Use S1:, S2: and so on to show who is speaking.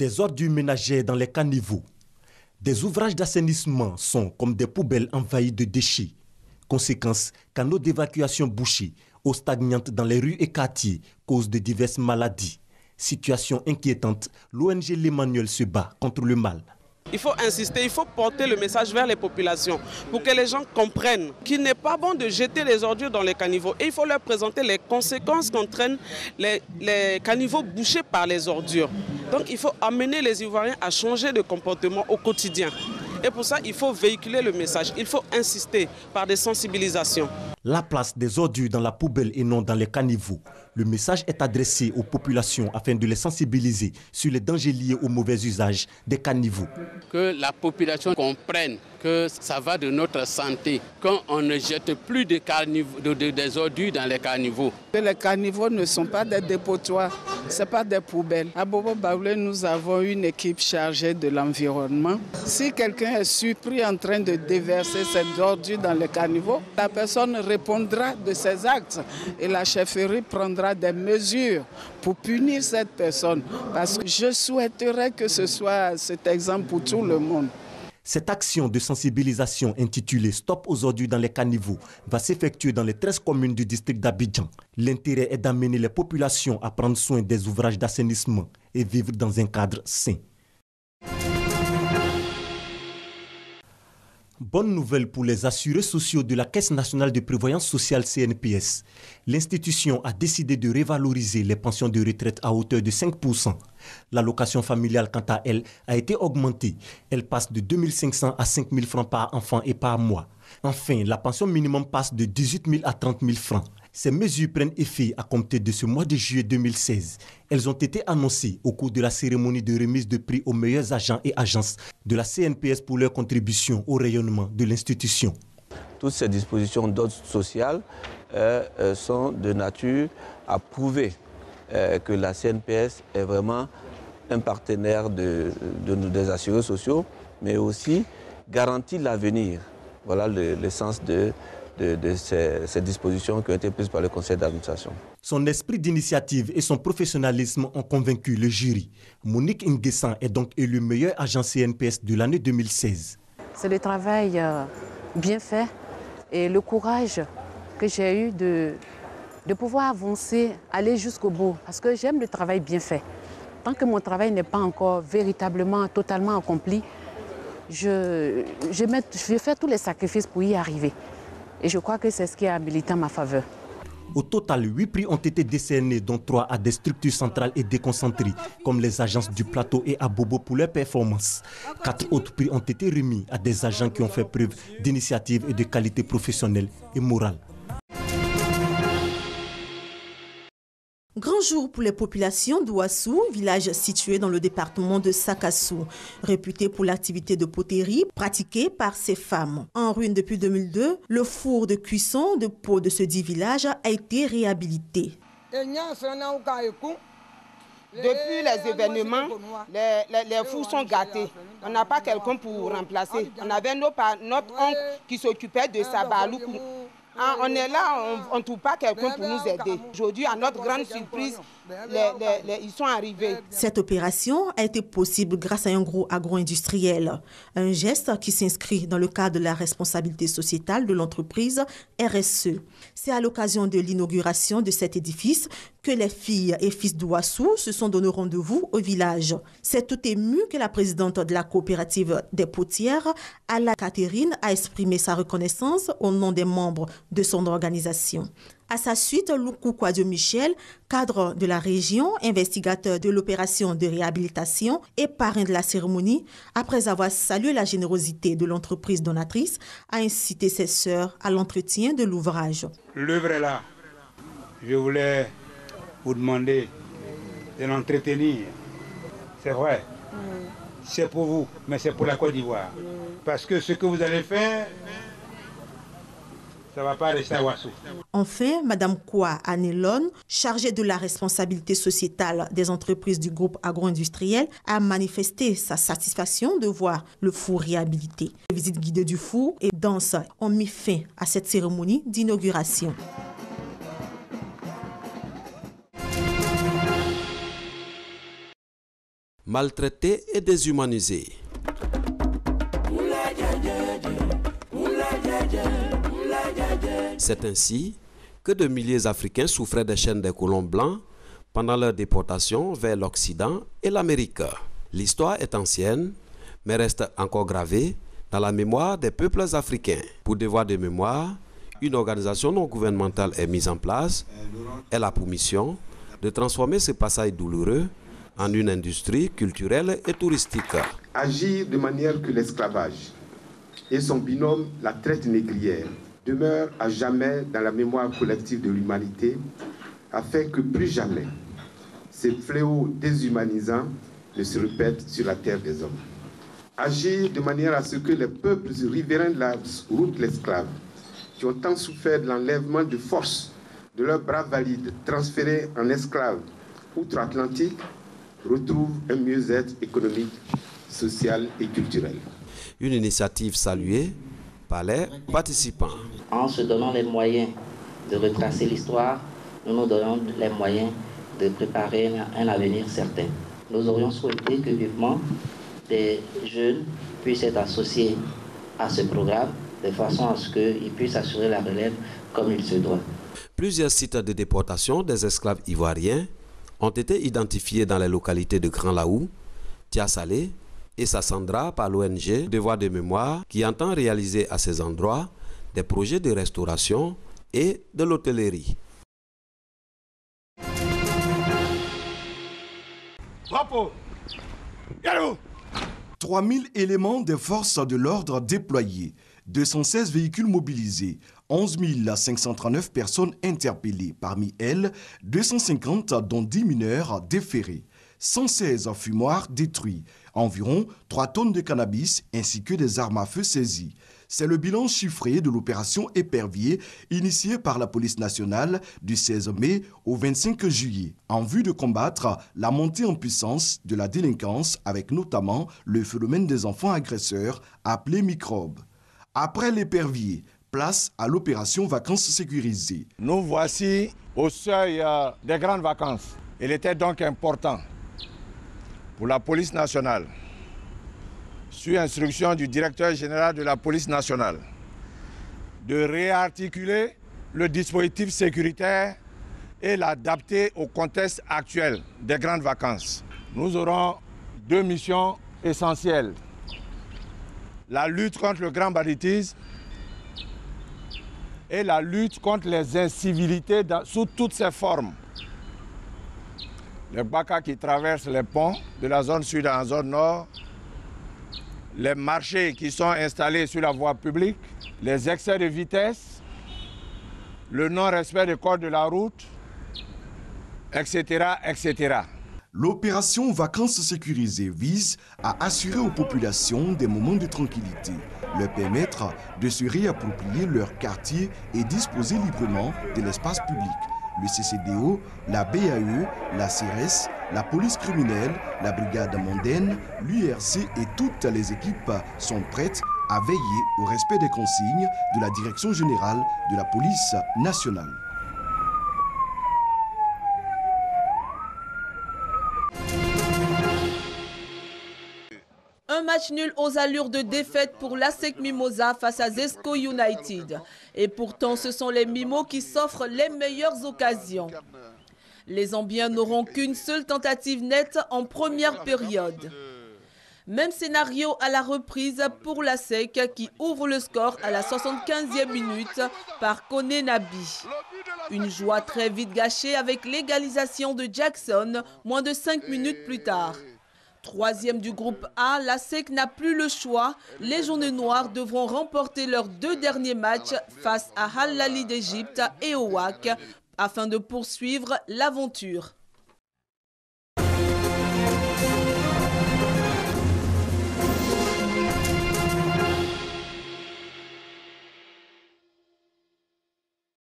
S1: Des ordures ménagères dans les caniveaux. Des ouvrages d'assainissement sont comme des poubelles envahies de déchets. Conséquence, canaux d'évacuation bouchés, eau stagnante dans les rues et quartiers, cause de diverses maladies. Situation inquiétante, l'ONG L'Emmanuel se bat contre le mal.
S2: Il faut insister, il faut porter le message vers les populations pour que les gens comprennent qu'il n'est pas bon de jeter les ordures dans les caniveaux. Et il faut leur présenter les conséquences qu'entraînent les caniveaux bouchés par les ordures. Donc il faut amener les Ivoiriens à changer de comportement au quotidien. Et pour ça, il faut véhiculer le message, il faut insister par des sensibilisations.
S1: La place des ordures dans la poubelle et non dans les caniveaux. Le message est adressé aux populations afin de les sensibiliser sur les dangers liés au mauvais usage des caniveaux.
S3: Que la population comprenne que ça va de notre santé, quand on ne jette plus des ordures dans les caniveaux.
S4: Les caniveaux ne sont pas des dépotoirs, ce n'est pas des poubelles. À Bobo Baoulé, nous avons une équipe chargée de l'environnement. Si quelqu'un est surpris en train de déverser ces ordures dans les caniveaux, la personne répondra de ses actes et la chefferie prendra des mesures pour punir cette personne. Parce que je souhaiterais que ce soit cet exemple pour tout le monde.
S1: Cette action de sensibilisation intitulée « Stop aux ordures dans les caniveaux » va s'effectuer dans les 13 communes du district d'Abidjan. L'intérêt est d'amener les populations à prendre soin des ouvrages d'assainissement et vivre dans un cadre sain. Bonne nouvelle pour les assurés sociaux de la Caisse nationale de prévoyance sociale CNPS. L'institution a décidé de revaloriser les pensions de retraite à hauteur de 5%. L'allocation familiale, quant à elle, a été augmentée. Elle passe de 2 500 à 5 000 francs par enfant et par mois. Enfin, la pension minimum passe de 18 000 à 30 000 francs. Ces mesures prennent effet à compter de ce mois de juillet 2016. Elles ont été annoncées au cours de la cérémonie de remise de prix aux meilleurs agents et agences de la CNPS pour leur contribution au rayonnement de l'institution.
S5: Toutes ces dispositions d'ordre social sont de nature à prouver que la CNPS est vraiment un partenaire des assurés sociaux, mais aussi garantit l'avenir. Voilà le sens de ces dispositions qui ont été prises par le conseil d'administration.
S1: Son esprit d'initiative et son professionnalisme ont convaincu le jury. Monique Nguessan est donc élue meilleur agent CNPS de l'année 2016.
S6: C'est le travail bien fait et le courage que j'ai eu de pouvoir avancer, aller jusqu'au bout. Parce que j'aime le travail bien fait. Tant que mon travail n'est pas encore véritablement, totalement accompli, je fais tous les sacrifices pour y arriver. Et je crois que c'est ce qui a milité en ma faveur.
S1: Au total, 8 prix ont été décernés, dont 3 à des structures centrales et déconcentrées, comme les agences du Plateau et à Bobo pour leurs performances. 4 autres prix ont été remis à des agents qui ont fait preuve d'initiative et de qualité professionnelle et morale.
S7: Grand jour pour les populations d'Ouassou, village situé dans le département de Sakassou, réputé pour l'activité de poterie pratiquée par ces femmes. En ruine depuis 2002, le four de cuisson de peau de ce dit village a été réhabilité.
S8: Depuis les événements, les fours sont gâtés. On n'a pas quelqu'un pour remplacer. On avait notre oncle qui s'occupait de Sabalou. On est là, on ne trouve pas quelqu'un pour nous aider. Aujourd'hui, à notre grande surprise, ils sont arrivés.
S7: Cette opération a été possible grâce à un gros agro-industriel. Un geste qui s'inscrit dans le cadre de la responsabilité sociétale de l'entreprise RSE. C'est à l'occasion de l'inauguration de cet édifice que les filles et fils d'Ouassou se sont donné rendez-vous au village. C'est tout ému que la présidente de la coopérative des potières, Ala Catherine, a exprimé sa reconnaissance au nom des membres de son organisation. À sa suite, Loukou Kouadio Michel, cadre de la région, investigateur de l'opération de réhabilitation et parrain de la cérémonie, après avoir salué la générosité de l'entreprise donatrice, a incité ses sœurs à l'entretien de l'ouvrage.
S9: L'œuvre est là. Je voulais vous demander de l'entretenir. C'est vrai. C'est pour vous, mais c'est pour la Côte d'Ivoire. Parce que ce que vous allez faire, ça ne va pas rester à Ouassou.
S7: Enfin, Mme Koua Anelon, chargée de la responsabilité sociétale des entreprises du groupe agro-industriel, a manifesté sa satisfaction de voir le four réhabilité. Les visites guidées du four et danses ont mis fin à cette cérémonie d'inauguration.
S10: maltraités et déshumanisés. C'est ainsi que de milliers d'Africains souffraient des chaînes des colons blancs pendant leur déportation vers l'Occident et l'Amérique. L'histoire est ancienne, mais reste encore gravée dans la mémoire des peuples africains. Pour devoir de mémoire, une organisation non gouvernementale est mise en place. Elle a pour mission de transformer ce passage douloureux en une industrie culturelle et touristique.
S11: Agir de manière que l'esclavage et son binôme, la traite négrière, demeurent à jamais dans la mémoire collective de l'humanité, afin que plus jamais ces fléaux déshumanisants ne se répètent sur la terre des hommes. Agir de manière à ce que les peuples riverains de la route de l'esclave, qui ont tant souffert de l'enlèvement de force de leurs bras valides transférés en esclaves outre-Atlantique, retrouvent un mieux-être économique, social et culturel.
S10: Une initiative saluée par les participants.
S12: En se donnant les moyens de retracer l'histoire, nous nous donnons les moyens de préparer un avenir certain. Nous aurions souhaité que vivement des jeunes puissent être associés à ce programme de façon à ce qu'ils puissent assurer la relève comme il se doit.
S10: Plusieurs sites de déportation des esclaves ivoiriens ont été identifiés dans les localités de Grand Laou, Tiasalé et Sassandra par l'ONG Devoir de Mémoire qui entend réaliser à ces endroits des projets de restauration et de l'hôtellerie.
S13: Bravo. 3000 éléments des forces de l'ordre déployés, 216 véhicules mobilisés, 11 539 personnes interpellées, parmi elles 250 dont 10 mineurs déférés, 116 fumoirs détruits, environ 3 tonnes de cannabis ainsi que des armes à feu saisies. C'est le bilan chiffré de l'opération Épervier initiée par la police nationale du 16 mai au 25 juillet en vue de combattre la montée en puissance de la délinquance avec notamment le phénomène des enfants agresseurs appelé microbes. Après l'Épervier, place à l'opération vacances sécurisées.
S14: Nous voici au seuil des grandes vacances. Il était donc important pour la police nationale, sur instruction du directeur général de la police nationale, de réarticuler le dispositif sécuritaire et l'adapter au contexte actuel des grandes vacances. Nous aurons 2 missions essentielles. La lutte contre le grand banditisme et la lutte contre les incivilités sous toutes ses formes. Les Baka qui traversent les ponts de la zone sud à la zone nord, les marchés qui sont installés sur la voie publique, les excès de vitesse, le non-respect des codes de la route, etc., etc.
S13: L'opération Vacances sécurisées vise à assurer aux populations des moments de tranquillité, leur permettre de se réapproprier leur quartier et disposer librement de l'espace public. Le CCDO, la BAE, la CRS, la police criminelle, la brigade mondaine, l'URC et toutes les équipes sont prêtes à veiller au respect des consignes de la Direction générale de la police nationale.
S15: Un match nul aux allures de défaite pour l'ASEC Mimosa face à Zesco United. Et pourtant, ce sont les Mimos qui s'offrent les meilleures occasions. Les Zambiens n'auront qu'une seule tentative nette en première période. Même scénario à la reprise pour l'ASEC qui ouvre le score à la 75e minute par Kone Nabi. Une joie très vite gâchée avec l'égalisation de Jackson moins de 5 minutes plus tard. Troisième du groupe A, l'ASEC n'a plus le choix. Les jaunes noirs devront remporter leurs 2 derniers matchs face à Al Ahly d'Égypte et au WAC afin de poursuivre l'aventure.